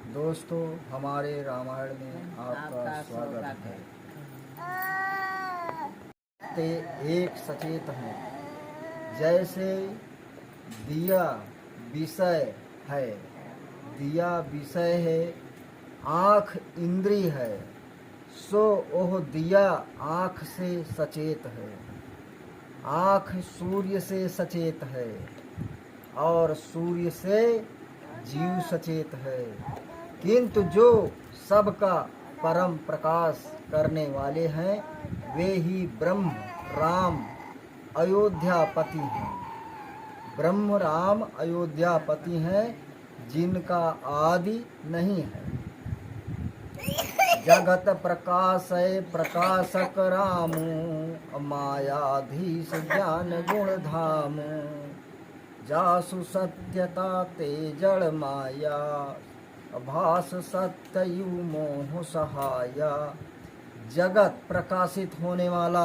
दोस्तों, हमारे रामायण में आपका स्वागत है। ते एक सचेत हैं, जैसे दिया विषय है। दिया विषय है, आँख इंद्रिय है, सो ओह दिया आँख से सचेत है। आँख सूर्य से सचेत है और सूर्य से जीव सचेत है। किंतु जो सबका परम प्रकाश करने वाले हैं, वे ही ब्रह्म राम अयोध्यापति हैं। ब्रह्म राम अयोध्यापति हैं, जिनका आदि नहीं है। जगत प्रकाशय प्रकाशक राम, मायाधीश ज्ञान गुण धाम। जासु सत्यता ते जड़ माया, भास सत्ययु मोह सहाया। जगत प्रकाशित होने वाला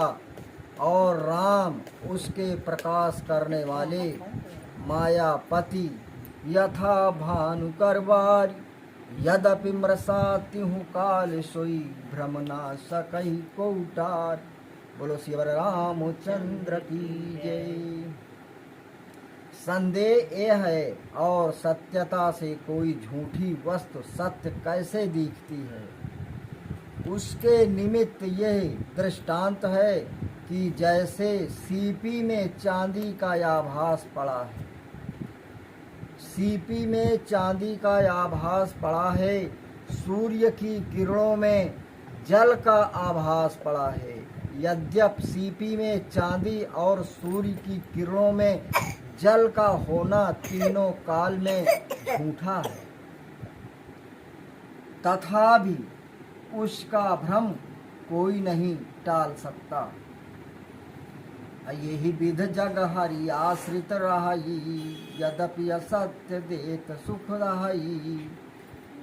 और राम उसके प्रकाश करने वाले, मायापति यथा भानु करवारी। यद्यपि मृषा तिहु काल सोई, भ्रम ना सकहि कोटार। बोलो श्री रामचंद्र की जय। संदेह यह है और सत्यता से कोई झूठी वस्तु सत्य कैसे दिखती है, उसके निमित्त यह दृष्टांत है कि जैसे सीपी में चांदी का आभास पड़ा है। सीपी में चांदी का आभास पड़ा है, सूर्य की किरणों में जल का आभास पड़ा है। यद्यपि सीपी में चांदी और सूर्य की किरणों में जल का होना तीनों काल में झूठा है, तथापि उसका भ्रम कोई नहीं टाल सकता। यही विध जग हरि आश्रित रही, यद्यपि असत्य देत सुख रही।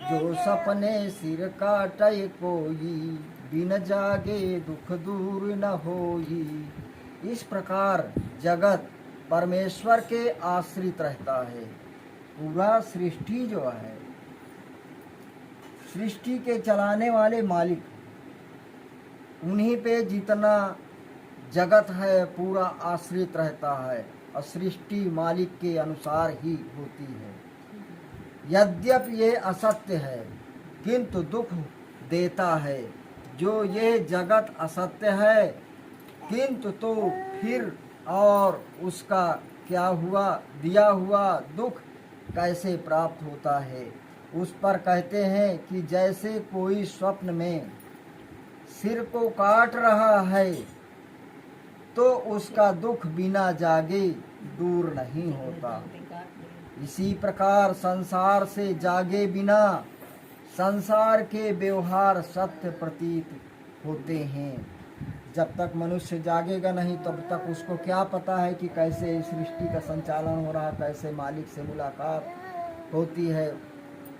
जो सपने सिर काटे कोई, बिन जागे दुख दूर न होई। इस प्रकार जगत परमेश्वर के आश्रित रहता है। पूरा सृष्टि जो है, सृष्टि के चलाने वाले मालिक, उन्हीं पे जितना जगत है पूरा आश्रित रहता है और सृष्टि मालिक के अनुसार ही होती है। यद्यपि ये असत्य है, किंतु दुख देता है। जो ये जगत असत्य है, किंतु तो फिर और उसका क्या हुआ, दिया हुआ दुख कैसे प्राप्त होता है। उस पर कहते हैं कि जैसे कोई स्वप्न में सिर को काट रहा है, तो उसका दुख बिना जागे दूर नहीं होता। इसी प्रकार संसार से जागे बिना संसार के व्यवहार सत्य प्रतीत होते हैं। जब तक मनुष्य जागेगा नहीं, तब तक उसको क्या पता है कि कैसे सृष्टि का संचालन हो रहा है, कैसे मालिक से मुलाकात होती है।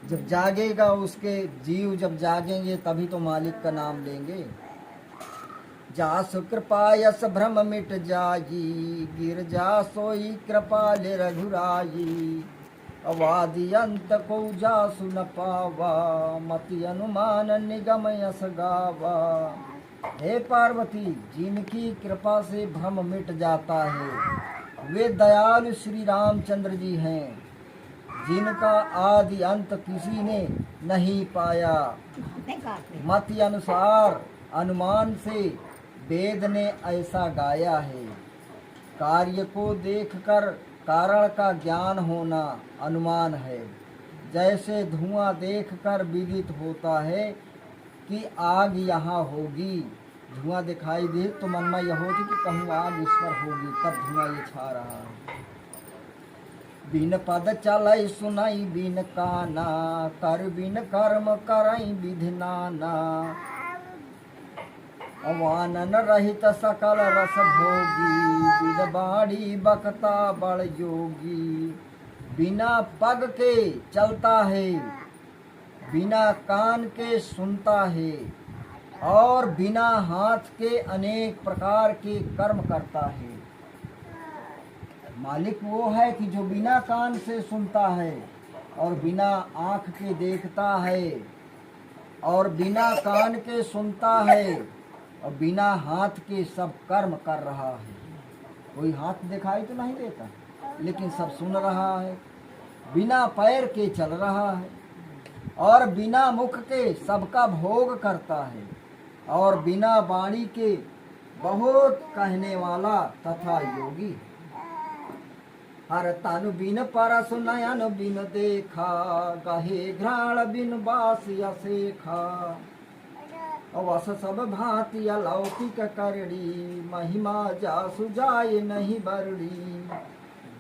जब जागेगा, उसके जीव जब जागेंगे तभी तो मालिक का नाम लेंगे। जासु कृपा यस भ्रम मिट जाई, गिर जा सोई कृपाल रघुराई। अवादि अंत को जासु न पावा, मति अनुमान निगम यस गावा। हे पार्वती, जिनकी कृपा से भ्रम मिट जाता है, वे दयालु श्री रामचंद्र जी हैं, जिनका आदि अंत किसी ने नहीं पाया। मति अनुसार अनुमान से वेद ने ऐसा गाया है। कार्य को देखकर कारण का ज्ञान होना अनुमान है। जैसे धुआं देखकर विदित होता है कि आग यहाँ होगी। धुआं दिखाई दे तो मन में यह होती कि कहूँ आग इस पर होगी, तब धुआं ये छा रहा है। बिन पद चलई सुनई बिन काना, कर बिन कर्म करई विधि नाना। अवानन रहित सकल रस भोगी, बिन बाड़ी बकता बड़ योगी। बिना पग के चलता है, बिना कान के सुनता है और बिना हाथ के अनेक प्रकार के कर्म करता है। मालिक वो है कि जो बिना कान से सुनता है और बिना आँख के देखता है, और बिना कान के सुनता है, और बिना हाथ के सब कर्म कर रहा है। कोई हाथ दिखाई तो नहीं देता, लेकिन सब सुन रहा है। बिना पैर के चल रहा है, और बिना मुख के सबका भोग करता है, और बिना वाणी के बहुत कहने वाला तथा योगी। हर तनु बिन परसु नयन बिन देखा, गहे घ्राण बिन बास असेखा। वस सब भांति अलौकिक करड़ी, महिमा जासु जाय नहीं बरड़ी।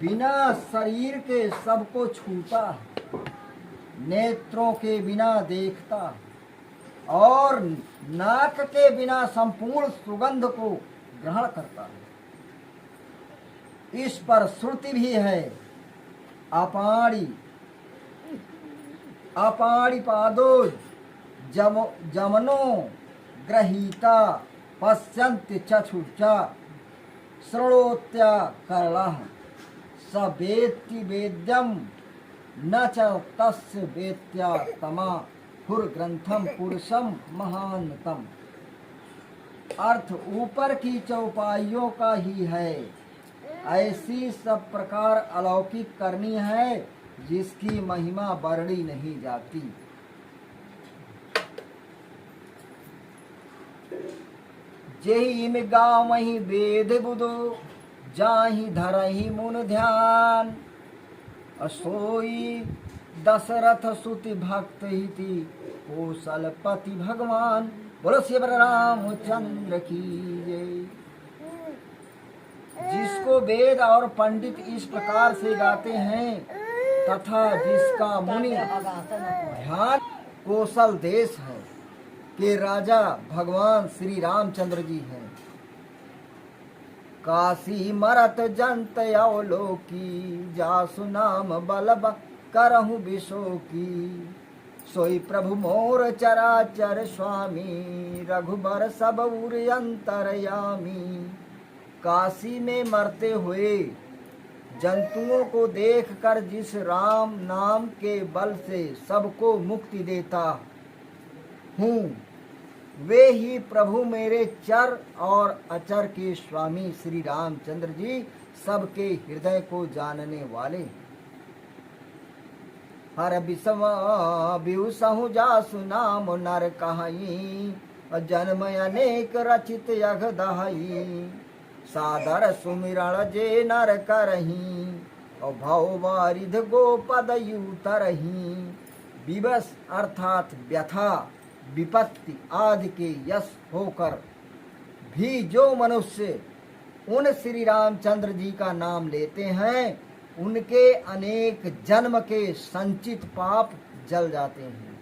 बिना शरीर के सबको छूता है, नेत्रों के बिना देखता, और नाक के बिना संपूर्ण सुगंध को ग्रहण करता है। इस पर श्रुति भी है, अपाणी अपाणी पादो जमनो ग्रहीता, पश्यन्ति चक्षुषा श्रृणोत्या करलः। स वेत्ति वेद्यम न च तस्य वेत्या तमा हुर्ग्रंथम पुरुषम महानतम। अर्थ ऊपर की चौपाइयों का ही है, ऐसी सब प्रकार अलौकिक करनी है जिसकी महिमा वर्णी नहीं जाती। जेहि में गावहि वेद बुधो, जाहि धरहि मुन ध्यान। असोई दशरथ सुति भक्त हिति, कौशलपति भगवान। बोलो श्री रामचंद्र की जय। जिसको वेद और पंडित इस प्रकार से गाते हैं, तथा जिसका मुनि ध्यान कौशल देश है के राजा भगवान श्री रामचंद्र जी हैं। काशी मरत जंत अवलोकी, जासु नाम बलब करहु विशोकी। सोई प्रभु मोर चराचर स्वामी, रघुबर सब उर अंतरयामी। काशी में मरते हुए जंतुओं को देखकर जिस राम नाम के बल से सबको मुक्ति देता हूँ, वे ही प्रभु मेरे चर और अचर के स्वामी श्री रामचंद्र जी, सबके हृदय को जानने वाले। हर बिसहु जासु नाम नर कहाई, जन्म अनेक रचित यघ दहाई। सादर सुमिरण जे नर करही, और भव वारिध गोपद तरही। विवश अर्थात व्यथा विपत्ति आदि के यश होकर भी जो मनुष्य उन श्री रामचंद्र जी का नाम लेते हैं, उनके अनेक जन्म के संचित पाप जल जाते हैं।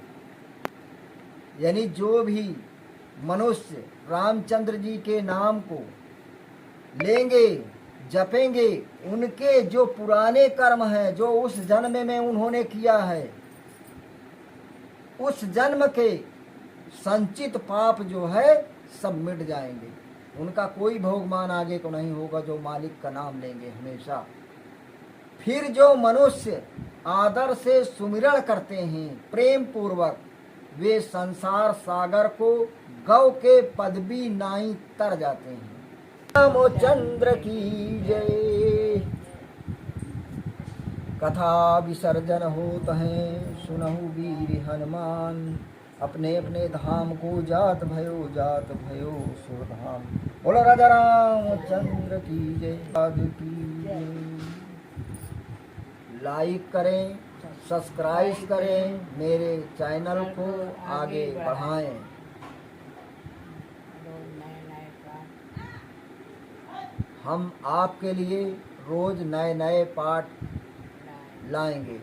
यानी जो भी मनुष्य रामचंद्र जी के नाम को लेंगे, जपेंगे, उनके जो पुराने कर्म हैं, जो उस जन्म में उन्होंने किया है, उस जन्म के संचित पाप जो है सब मिट जाएंगे। उनका कोई भोगमान आगे को नहीं होगा, जो मालिक का नाम लेंगे हमेशा। फिर जो मनुष्य आदर से सुमिरण करते हैं प्रेम पूर्वक, वे संसार सागर को गौ के पदवी नाई तर जाते हैं। रामचंद्र की जय। कथा विसर्जन होत हैं, सुनहु वीर हनुमान। अपने अपने धाम को जात भयो सुरधाम। बोलो राजा रामचंद्र की जय। साधु की जय। लाइक करें, सब्सक्राइब करें, मेरे चैनल को आगे बढ़ाएं। हम आपके लिए रोज नए नए पाठ लाएंगे।